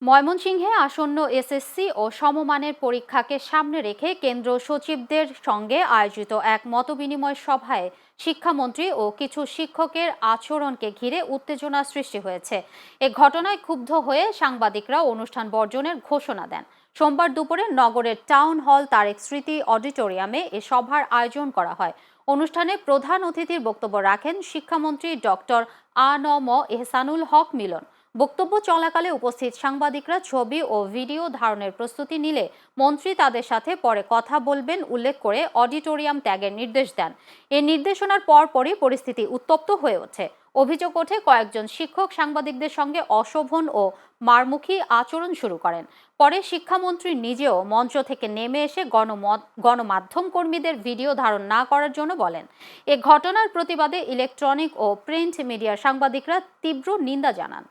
ময়মনসিংহে আসন্ন এসএসসি ও সমমানের পরীক্ষাকে সামনে রেখে কেন্দ্র সচিবদের সঙ্গে আয়োজিত এক মতবিনিময় সভায় শিক্ষামন্ত্রী ও কিছু শিক্ষকের আচরণকে ঘিরে উত্তেজনা সৃষ্টি হয়েছে। এ ঘটনায় ক্ষুব্ধ হয়ে সাংবাদিকরা অনুষ্ঠান বর্জনের ঘোষণা দেন। সোমবার দুপুরে নগরের টাউন হল তারেক স্মৃতি অডিটোরিয়ামে এ সভার আয়োজন করা হয়। অনুষ্ঠানে প্রধান অতিথির বক্তব্য রাখেন শিক্ষামন্ত্রী ডক্টর আ.ন.ম এহসানুল হক মিলন। বক্তব্য চলাকালে উপস্থিত সাংবাদিকরা ছবি ও ভিডিও ধারণের প্রস্তুতি নিলে মন্ত্রী তাদের সাথে পরে কথা বলবেন উল্লেখ করে অডিটোরিয়াম ত্যাগের নির্দেশ দেন। এই নির্দেশনার পরপরই পরিস্থিতি উত্তপ্ত হয়ে ওঠে। অভিযোগ ওঠে কয়েকজন শিক্ষক সাংবাদিকদের সঙ্গে অশোভন ও মারমুখী আচরণ শুরু করেন। পরে শিক্ষামন্ত্রী নিজেও মঞ্চ থেকে নেমে এসে গণমাধ্যম কর্মীদের ভিডিও ধারণ না করার জন্য বলেন। এ ঘটনার প্রতিবাদে ইলেকট্রনিক ও প্রিন্ট মিডিয়ার সাংবাদিকরা তীব্র নিন্দা জানান।